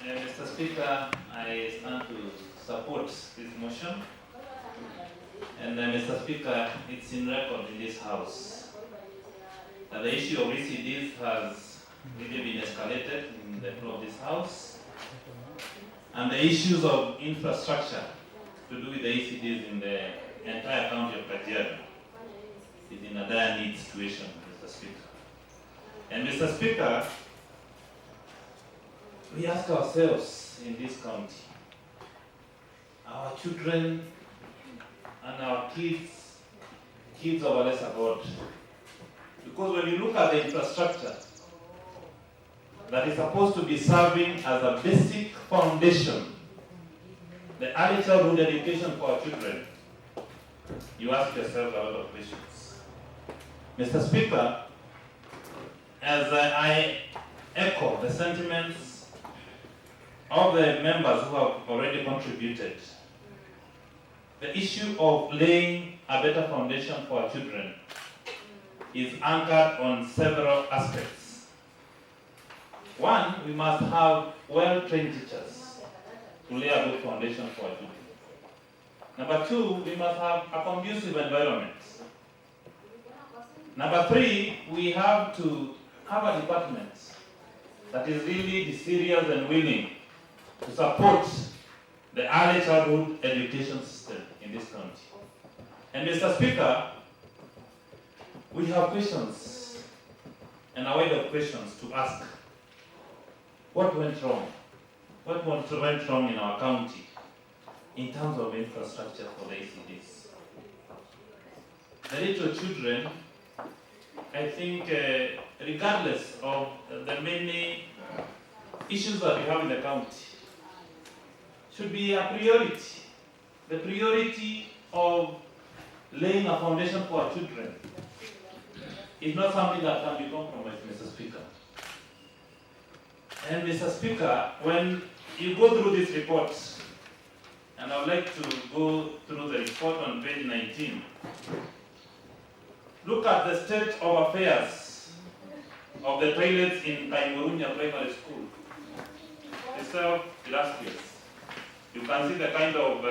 Mr. Speaker, I stand to support this motion. And Mr. Speaker, it's in record in this House that the issue of ECDs has really been escalated in the floor of this House. And the issues of infrastructure to do with the ECDs in the entire county of KAJIADO is in a dire need situation, Mr. Speaker. And Mr. Speaker, we ask ourselves in this county, our children and our kids of a lesser God. Because when you look at the infrastructure that is supposed to be serving as a basic foundation, the early childhood education for our children, you ask yourself a lot of questions. Mr. Speaker, as I echo the sentiments of the members who have already contributed, the issue of laying a better foundation for our children is anchored on several aspects. One, we must have well-trained teachers to lay a good foundation for our children. Number two, we must have a conducive environment. Number three, we have to have a department that is really serious and willing to support the early childhood education system in this country. And Mr. Speaker, we have questions and a wide of questions to ask. What went wrong? What went wrong in our county in terms of infrastructure for the ECDs? The little children, I think, regardless of the many issues that we have in the county, should be a priority. The priority of laying a foundation for our children is not something that can be compromised, Mr. Speaker. And Mr. Speaker, when you go through this report, and I would like to go through the report on page 19, look at the state of affairs of the toilets in Kaimurunya Primary School. They serve illustrious. You can see the kind of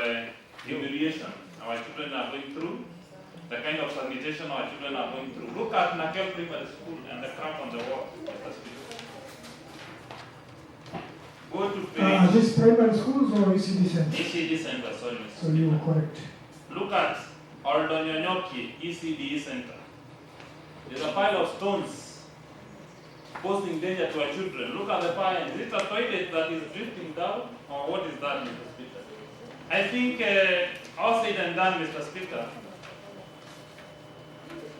humiliation our children are going through, the kind of sanitation our children are going through. Look at Ngatho Primary School and the crack on the wall. Go to page. Are these primary schools or ECD centers? ECD center, sorry, Mr. So you are correct. Look at Oldonyonyoki ECDE center. There's a pile of stones posing danger to our children. Look at the fire. Is it a toilet that is drifting down? Or what is that, Mr. Speaker? I think, all said and done, Mr. Speaker,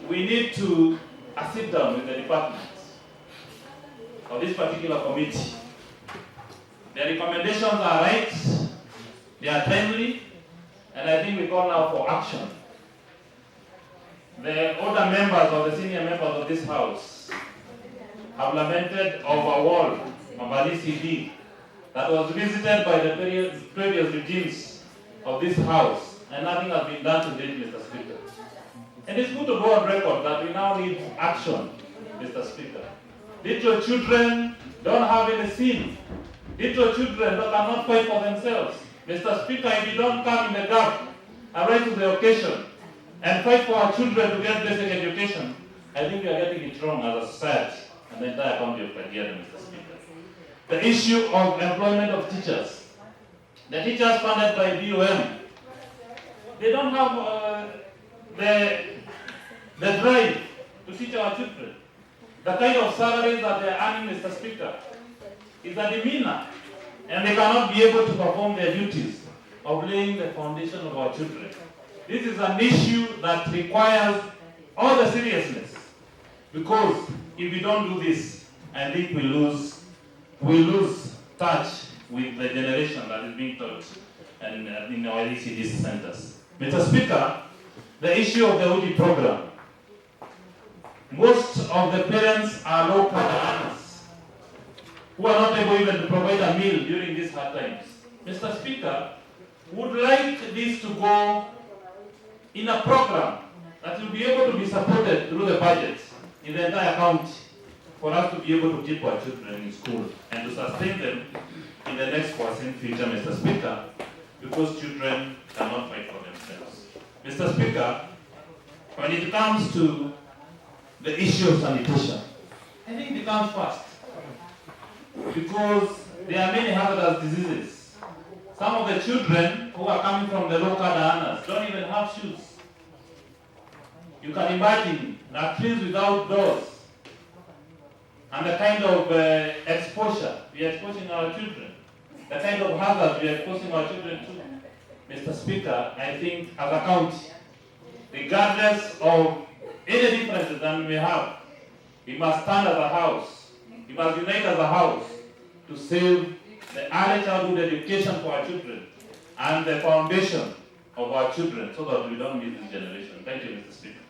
we need to sit down with the department of this particular committee. The recommendations are right, they are timely, and I think we call now for action. The older members or the senior members of this House have lamented of a wall of an ECD that was visited by the previous regimes of this House, and nothing has been done to date, Mr. Speaker. And it's good to go on record that we now need action, Mr. Speaker. Little children don't have any sin. Little children that cannot fight for themselves. Mr. Speaker, if you don't come in the gap and rise to the occasion and fight for our children to get basic education, I think we are getting it wrong as a society and the entire county of KAJIADO, Mr. Speaker. The issue of employment of teachers. The teachers funded by BOM, they don't have the drive to teach our children. The kind of salaries that they are earning, Mr. Speaker, is a demeanor, and they cannot be able to perform their duties of laying the foundation of our children. This is an issue that requires all the seriousness, because if we don't do this, I think we lose touch with the generation that is being taught in our ECD centers. Mr. Speaker, the issue of the OD program. Most of the parents are low-income earners who are not able even to provide a meal during these hard times. Mr. Speaker, would like this to go in a program that will be able to be supported through the budget in the entire county for us to be able to keep our children in school and to sustain them in the next foreseen future, Mr. Speaker, because children cannot fight for themselves. Mr. Speaker, when it comes to the issue of sanitation, I think it comes first. Because there are many hazardous diseases. Some of the children who are coming from the local earners don't even have shoes. You can imagine that trees without doors and the kind of exposure we are exposing our children, the kind of hazards we are exposing our children to. Mr. Speaker, I think as a county, regardless of any differences that we may have, we must stand as a house, we must unite as a house to save the early childhood education for our children and the foundation of our children so that we don't miss this generation. Thank you, Mr. Speaker.